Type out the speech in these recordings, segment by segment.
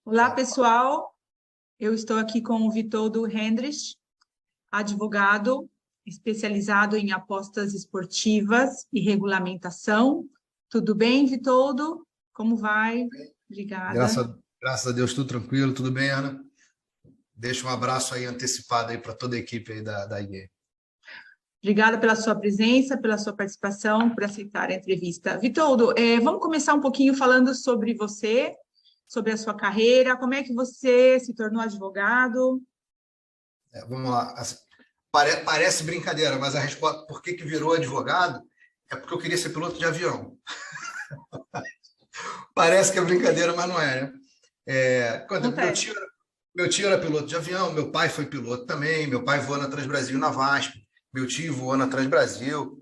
Olá, pessoal. Eu estou aqui com o Vitoldo Hendrich, advogado especializado em apostas esportivas e regulamentação. Tudo bem, Vitoldo? Como vai? Obrigada. Graças a Deus, tudo tranquilo, tudo bem, Ana? Deixa um abraço aí antecipado aí para toda a equipe aí da IE. Obrigada pela sua presença, pela sua participação, por aceitar a entrevista. Vitoldo, vamos começar um pouquinho falando sobre você, sobre a sua carreira, como é que você se tornou advogado? Vamos lá. Assim, parece brincadeira, mas a resposta por que virou advogado é porque eu queria ser piloto de avião. Parece que é brincadeira, mas não é, né? Meu tio era piloto de avião, meu pai foi piloto também, meu pai voou na Transbrasil na VASP, meu tio voou na Transbrasil,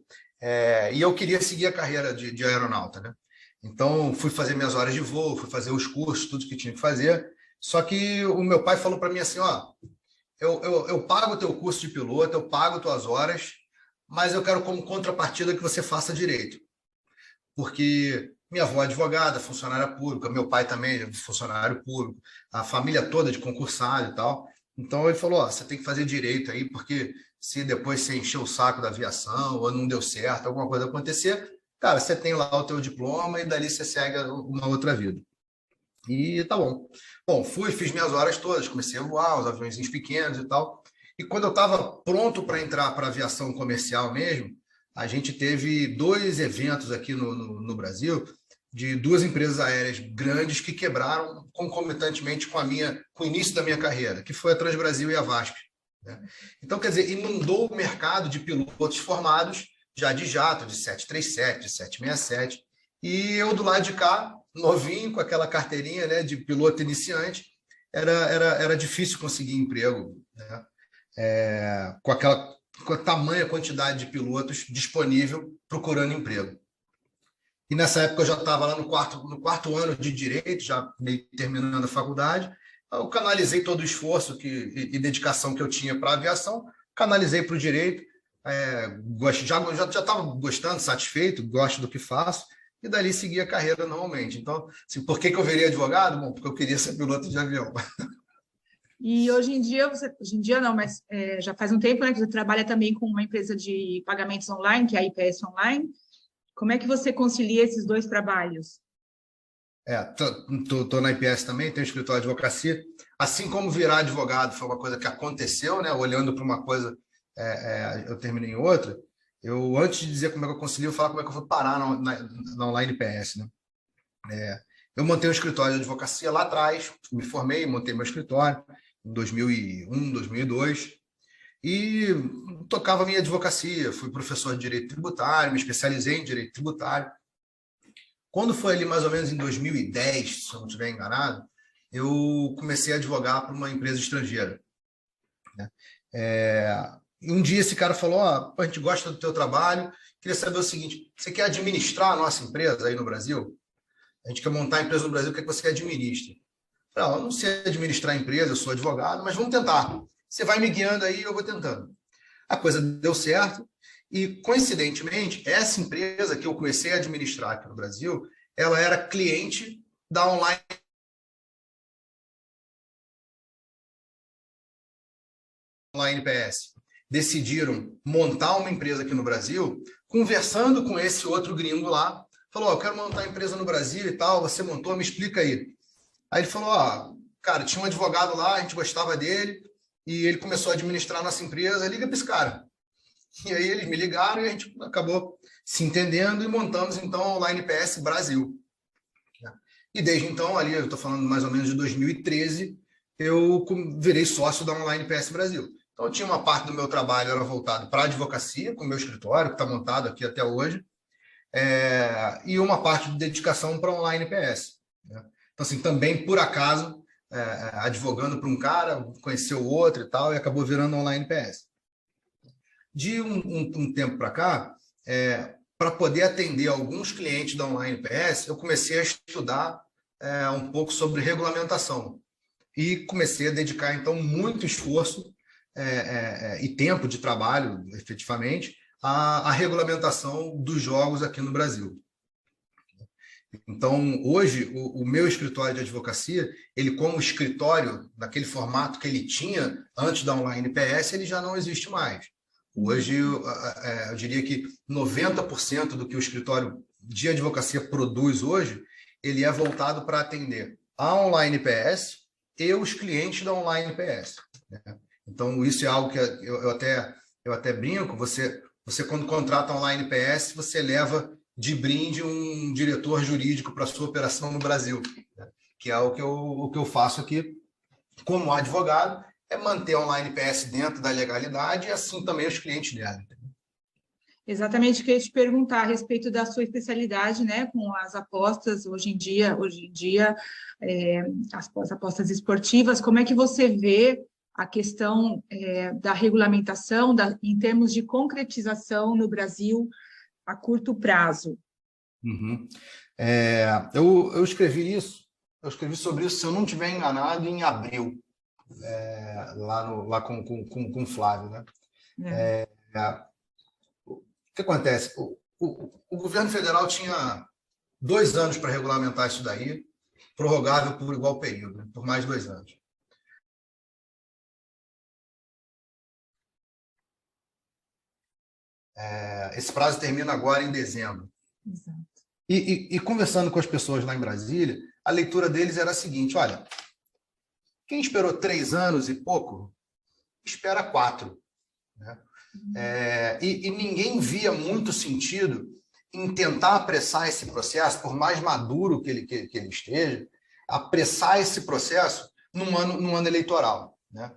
e eu queria seguir a carreira de aeronauta, né? Então, fui fazer minhas horas de voo, fui fazer os cursos, tudo que tinha que fazer, só que o meu pai falou para mim assim, ó, eu pago o teu curso de piloto, eu pago tuas horas, mas eu quero como contrapartida que você faça direito, porque minha avó é advogada, funcionária pública, meu pai também é funcionário público, a família toda de concursado e tal. Então ele falou, ó, você tem que fazer direito aí, porque se depois você encher o saco da aviação ou não deu certo, alguma coisa acontecer, cara, você tem lá o teu diploma e dali você segue uma outra vida. E tá bom. Bom, fiz minhas horas todas, comecei a voar, os aviõezinhos pequenos e tal. E quando eu estava pronto para entrar para a aviação comercial mesmo, a gente teve dois eventos aqui no Brasil de duas empresas aéreas grandes que quebraram concomitantemente com o início da minha carreira, que foi a Transbrasil e a VASP, né? Então, quer dizer, inundou o mercado de pilotos formados já de jato, de 737, de 767, e eu do lado de cá, novinho, com aquela carteirinha, né, de piloto iniciante, era difícil conseguir emprego, né? Com a tamanha quantidade de pilotos disponível procurando emprego. E nessa época eu já estava lá no quarto ano de Direito, já meio terminando a faculdade. Eu canalizei todo o esforço e dedicação que eu tinha para a aviação, canalizei para o Direito. Já estava gostando, satisfeito, gosto do que faço, e dali segui a carreira normalmente. Então, assim, por que eu virei advogado? Bom, porque eu queria ser piloto de avião. E hoje em dia, hoje em dia não, mas já faz um tempo, né, que você trabalha também com uma empresa de pagamentos online, que é a IPS Online. Como é que você concilia esses dois trabalhos? Tô na IPS também, tenho escritório de advocacia. Assim como virar advogado foi uma coisa que aconteceu, né? Olhando para uma coisa, eu terminei em outra. Antes de dizer como é que eu concilio, eu falar como é que eu vou parar na Online IPS, né? Eu montei um escritório de advocacia lá atrás, me formei, montei meu escritório em 2001, 2002, e tocava minha advocacia. Fui professor de direito tributário, me especializei em direito tributário. Quando foi ali mais ou menos em 2010, se eu não estiver enganado, eu comecei a advogar para uma empresa estrangeira, né? E um dia esse cara falou, a gente gosta do teu trabalho, queria saber o seguinte, você quer administrar a nossa empresa aí no Brasil? A gente quer montar a empresa no Brasil, o que é que você administra? Eu não sei administrar a empresa, eu sou advogado, mas vamos tentar. Você vai me guiando aí, eu vou tentando. A coisa deu certo e, coincidentemente, essa empresa que eu comecei a administrar aqui no Brasil, ela era cliente da Online PS. Decidiram montar uma empresa aqui no Brasil, conversando com esse outro gringo lá, falou, eu quero montar a empresa no Brasil e tal, você montou, me explica aí. Aí ele falou, cara, tinha um advogado lá, a gente gostava dele, e ele começou a administrar a nossa empresa, liga para esse cara. E aí eles me ligaram e a gente acabou se entendendo e montamos, então, a Online PS Brasil. E desde então, ali, eu estou falando mais ou menos de 2013, eu virei sócio da Online PS Brasil. Então, eu tinha uma parte do meu trabalho era voltado para a advocacia, com o meu escritório, que está montado aqui até hoje, e uma parte de dedicação para a Online PS, né? Então, assim, também, por acaso, advogando para um cara, conheceu o outro e tal, e acabou virando Online PS. De um tempo para cá, para poder atender alguns clientes da Online PS, eu comecei a estudar um pouco sobre regulamentação e comecei a dedicar, então, muito esforço e tempo de trabalho, efetivamente, à regulamentação dos jogos aqui no Brasil. Então, hoje, o meu escritório de advocacia, ele como escritório, naquele formato que ele tinha antes da Online PS, ele já não existe mais. Hoje, eu diria que 90% do que o escritório de advocacia produz hoje, ele é voltado para atender a Online PS e os clientes da Online PS. Né? Então, isso é algo que eu até brinco, você quando contrata Online PS, você leva de brinde um diretor jurídico para a sua operação no Brasil, né? Que é o que eu faço aqui como advogado, é manter a Online PS dentro da legalidade e assim também os clientes dela. Exatamente o que eu ia te perguntar a respeito da sua especialidade, né, com as apostas hoje em dia, as apostas esportivas, como é que você vê a questão da regulamentação em termos de concretização no Brasil a curto prazo? Uhum. Eu escrevi sobre isso, se eu não estiver enganado, em abril, lá com o Flávio, né? O que acontece? O governo federal tinha 2 anos para regulamentar isso daí, prorrogável por igual período, né? Por mais 2 anos. Esse prazo termina agora em dezembro. Exato. E conversando com as pessoas lá em Brasília, a leitura deles era a seguinte: olha, quem esperou 3 anos e pouco, espera 4. Né? E ninguém via muito sentido em tentar apressar esse processo, por mais maduro que ele esteja, apressar esse processo num ano eleitoral. Né?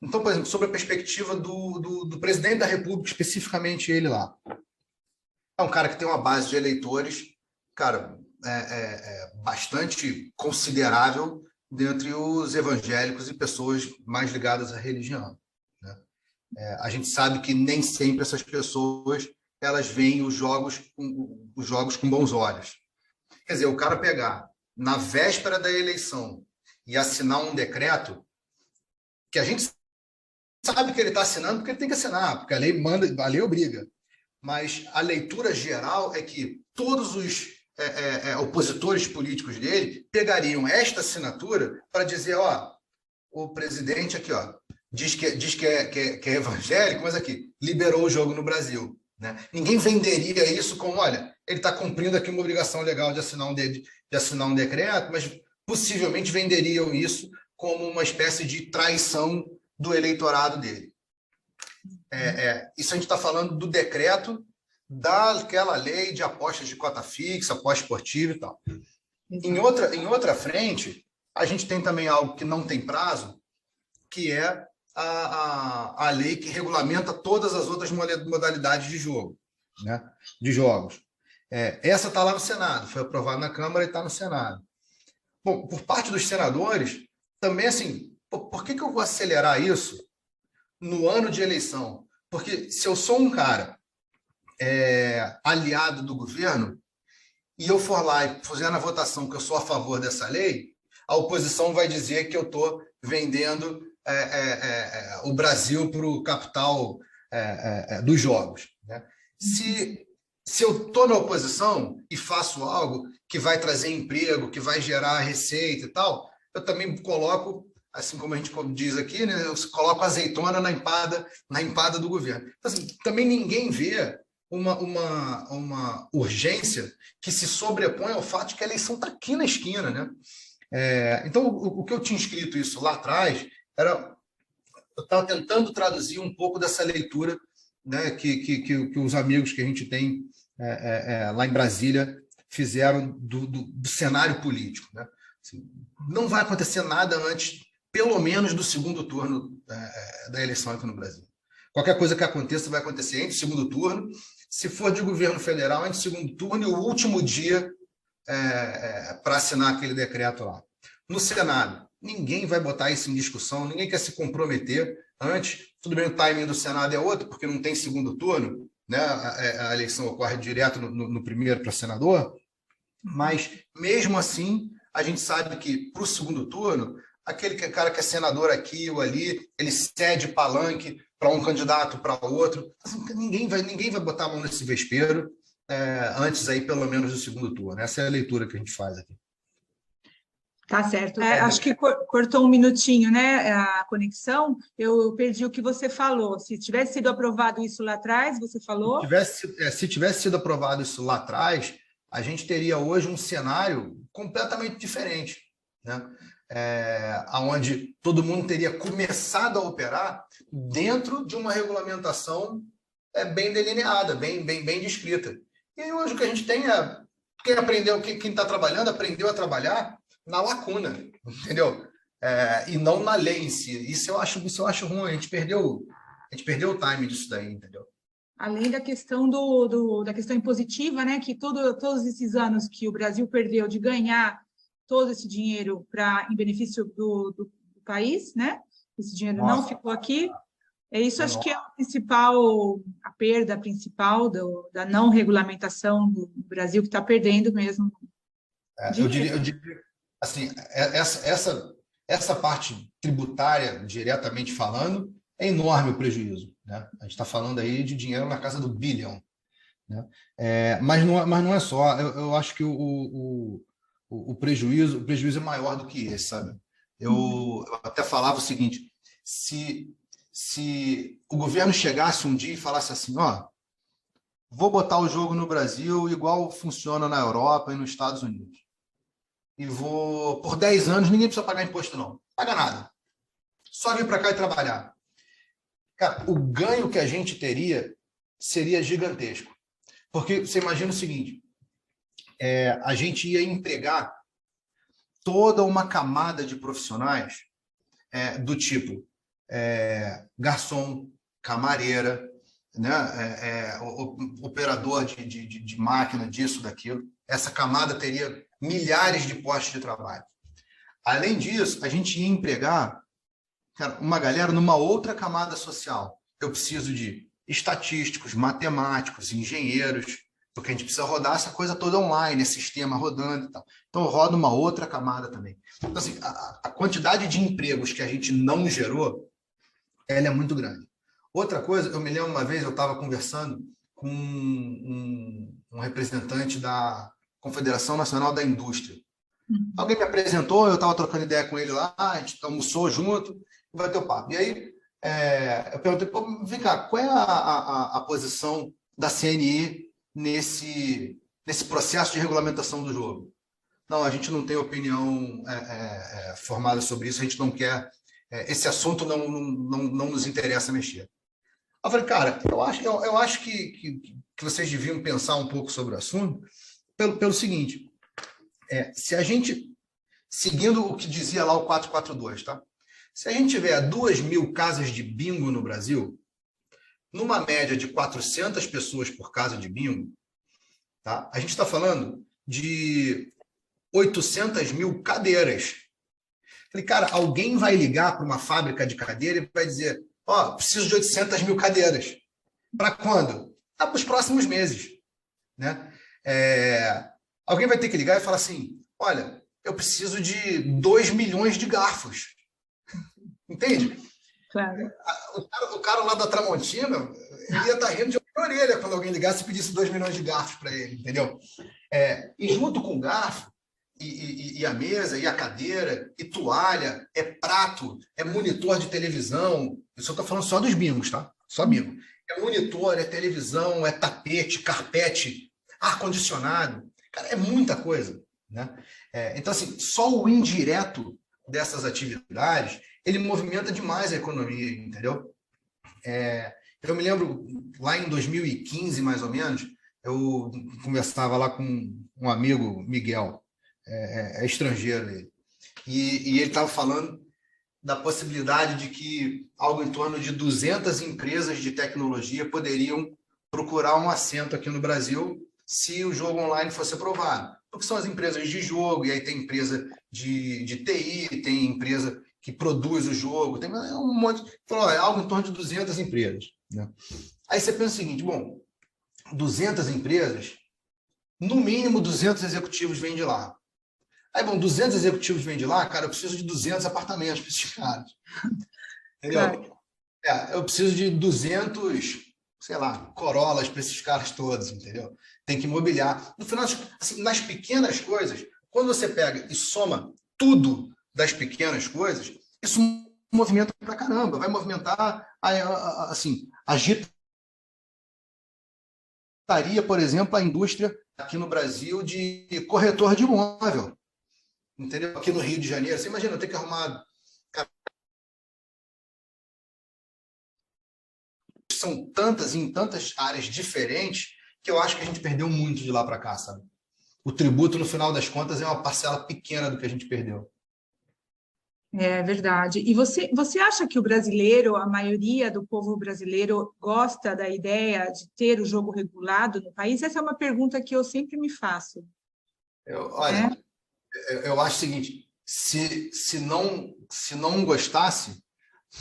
Então, por exemplo, sobre a perspectiva do presidente da República, especificamente ele lá. É um cara que tem uma base de eleitores, cara, bastante considerável dentre os evangélicos e pessoas mais ligadas à religião. Né? A gente sabe que nem sempre essas pessoas elas veem os jogos com bons olhos. Quer dizer, o cara pegar na véspera da eleição e assinar um decreto que a gente sabe que ele está assinando porque ele tem que assinar, porque a lei manda, a lei obriga. Mas a leitura geral é que todos os opositores políticos dele pegariam esta assinatura para dizer, ó, o presidente aqui, ó, diz que é evangélico, mas aqui, liberou o jogo no Brasil. Né? Ninguém venderia isso como, olha, ele está cumprindo aqui uma obrigação legal de assinar um decreto, mas possivelmente venderiam isso como uma espécie de traição do eleitorado dele. Isso a gente está falando do decreto daquela lei de apostas de cota fixa, aposta esportiva e tal. Em outra frente, a gente tem também algo que não tem prazo, que é a lei que regulamenta todas as outras modalidades de jogo, né? De jogos. Essa está lá no Senado, foi aprovada na Câmara e está no Senado. Bom, por parte dos senadores, também assim, por que eu vou acelerar isso no ano de eleição? Porque se eu sou um cara aliado do governo e eu for lá e fizer na votação que eu sou a favor dessa lei, a oposição vai dizer que eu estou vendendo o Brasil para o capital dos jogos. Né? Se eu estou na oposição e faço algo que vai trazer emprego, que vai gerar receita e tal, eu também coloco, assim como a gente diz aqui, né, eu coloco azeitona na empada do governo. Então, assim, também ninguém vê uma urgência que se sobrepõe ao fato de que a eleição está aqui na esquina. Né? Então, o que eu tinha escrito isso lá atrás era... Eu estava tentando traduzir um pouco dessa leitura, né, que os amigos que a gente tem lá em Brasília fizeram do cenário político. Né? Assim, não vai acontecer nada antes, pelo menos, do segundo turno da eleição aqui no Brasil. Qualquer coisa que aconteça vai acontecer entre o segundo turno, se for de governo federal, entre o segundo turno e o último dia para assinar aquele decreto lá. No Senado, ninguém vai botar isso em discussão, ninguém quer se comprometer antes. Tudo bem, o timing do Senado é outro, porque não tem segundo turno, né? A eleição ocorre direto no primeiro para senador, mas mesmo assim, a gente sabe que para o segundo turno, aquele cara que é senador aqui ou ali, ele cede palanque para um candidato, para outro. Assim, ninguém vai botar a mão nesse vespeiro. antes aí, pelo menos, do segundo turno. Essa é a leitura que a gente faz aqui. Tá certo. Acho que cortou um minutinho, né, a conexão. Eu perdi o que você falou. Se tivesse sido aprovado isso lá atrás, você falou? Se tivesse sido aprovado isso lá atrás, a gente teria hoje um cenário completamente diferente, né? Onde todo mundo teria começado a operar dentro de uma regulamentação bem delineada, bem descrita. E aí, hoje o que a gente tem quem está trabalhando, aprendeu a trabalhar na lacuna, entendeu? E não na lei em si. Isso eu acho ruim. A gente perdeu o time disso daí, entendeu? Além da questão da questão impositiva, né? Que todos esses anos que o Brasil perdeu de ganhar todo esse dinheiro em benefício do país, né? Esse dinheiro não ficou aqui. Isso acho que é a perda principal da não regulamentação do Brasil, que está perdendo mesmo. Eu diria, assim, essa parte tributária, diretamente falando, é enorme o prejuízo, né? A gente está falando aí de dinheiro na casa do bilhão, né? Mas não é só. Eu acho que o prejuízo é maior do que esse, sabe? Eu até falava o seguinte: se o governo chegasse um dia e falasse assim, vou botar o jogo no Brasil igual funciona na Europa e nos Estados Unidos, e por 10 anos, ninguém precisa pagar imposto, não paga nada, só vir para cá e trabalhar. Cara, o ganho que a gente teria seria gigantesco, porque você imagina o seguinte: a gente ia empregar toda uma camada de profissionais do tipo garçom, camareira, né? Operador de máquina, disso, daquilo. Essa camada teria milhares de postos de trabalho. Além disso, a gente ia empregar, cara, uma galera numa outra camada social. Eu preciso de estatísticos, matemáticos, engenheiros, porque a gente precisa rodar essa coisa toda online, esse sistema rodando e tal. Então, roda uma outra camada também. Então, assim, a quantidade de empregos que a gente não gerou, ela é muito grande. Outra coisa, eu me lembro uma vez, eu estava conversando com um representante da Confederação Nacional da Indústria. Alguém me apresentou, eu estava trocando ideia com ele lá, a gente almoçou junto, e vai ter o papo. E aí, eu perguntei, vem cá, qual é a posição da CNI nesse processo de regulamentação do jogo? Não, a gente não tem opinião formada sobre isso, a gente não quer, esse assunto não nos interessa mexer. Eu falei, cara, eu acho que vocês deviam pensar um pouco sobre o assunto pelo seguinte: se a gente, seguindo o que dizia lá o 442, tá? Se a gente tiver 2.000 casas de bingo no Brasil, numa média de 400 pessoas por casa de bingo, tá? A gente está falando de 800.000 cadeiras. Falei, cara, alguém vai ligar para uma fábrica de cadeira e vai dizer, preciso de 800.000 cadeiras. Para quando? Para os próximos meses, né? Alguém vai ter que ligar e falar assim, olha, eu preciso de 2 milhões de garfos. Entende? Claro. O cara lá da Tramontina, ele ia estar rindo de orelha quando alguém ligasse e pedisse 2 milhões de garfos para ele, entendeu? E junto com o garfo, e a mesa, e a cadeira, e toalha, prato, monitor de televisão. Isso eu estou falando só dos bingos, tá? Só bingo. Monitor, televisão, tapete, carpete, ar-condicionado. Cara, é muita coisa, né? Então, assim, só o indireto dessas atividades, ele movimenta demais a economia, entendeu? Eu me lembro, lá em 2015, mais ou menos, eu conversava lá com um amigo, Miguel, estrangeiro ele, e ele estava falando da possibilidade de que algo em torno de 200 empresas de tecnologia poderiam procurar um assento aqui no Brasil se o jogo online fosse aprovado. Porque são as empresas de jogo, e aí tem empresa de TI, tem empresa que produz o jogo, tem um monte. Falou, algo em torno de 200 empresas, né? Aí você pensa o seguinte, bom, 200 empresas, no mínimo 200 executivos vêm de lá. Aí, bom, 200 executivos vêm de lá, cara, eu preciso de 200 apartamentos para esses caras. Entendeu? Claro. Eu preciso de 200 sei lá, Corollas para esses caras todos, entendeu? Tem que mobiliar. No final, assim, nas pequenas coisas, quando você pega e soma tudo das pequenas coisas, isso movimenta pra caramba, vai movimentar, assim, agitaria, por exemplo, a indústria aqui no Brasil de corretor de imóvel, entendeu? Aqui no Rio de Janeiro, você imagina, eu ter que arrumar... São tantas, em tantas áreas diferentes, que eu acho que a gente perdeu muito de lá para cá, sabe? O tributo, no final das contas, é uma parcela pequena do que a gente perdeu. É verdade. E você acha que o brasileiro, a maioria do povo brasileiro, gosta da ideia de ter o jogo regulado no país? Essa é uma pergunta que eu sempre me faço. Olha, Né? eu acho o seguinte, se não gostasse,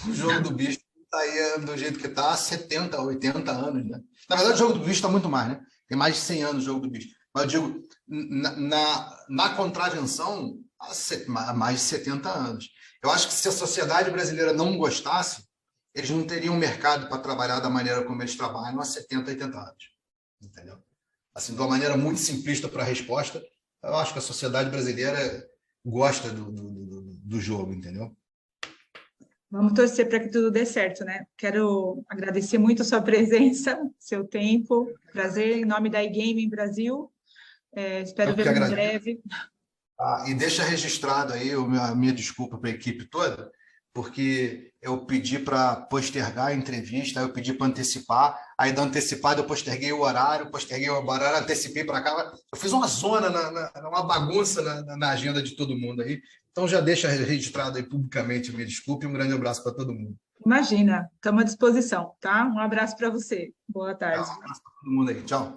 o jogo do bicho estaria do jeito que está há 70, 80 anos, né? Na verdade, o jogo do bicho está muito mais, né? Tem mais de 100 anos o jogo do bicho. Mas eu digo, na contravenção, há mais de 70 anos. Eu acho que se a sociedade brasileira não gostasse, eles não teriam mercado para trabalhar da maneira como eles trabalham há 70, 80 anos. Entendeu? Assim, de uma maneira muito simplista para a resposta, eu acho que a sociedade brasileira gosta do jogo, entendeu? Vamos torcer para que tudo dê certo, né? Quero agradecer muito a sua presença, seu tempo. Prazer em nome da iGaming Brasil. Espero Eu que vê-lo em agradeço. breve. E deixa registrado aí a minha desculpa para a equipe toda, porque eu pedi para postergar a entrevista, eu pedi para antecipar, aí da antecipada eu posterguei o horário, antecipei para cá. Eu fiz uma zona, uma bagunça na agenda de todo mundo aí. Então já deixa registrado aí publicamente a minha desculpa e um grande abraço para todo mundo. Imagina, estamos à disposição, tá? Um abraço para você. Boa Um tarde. abraço para todo mundo aí. Tchau.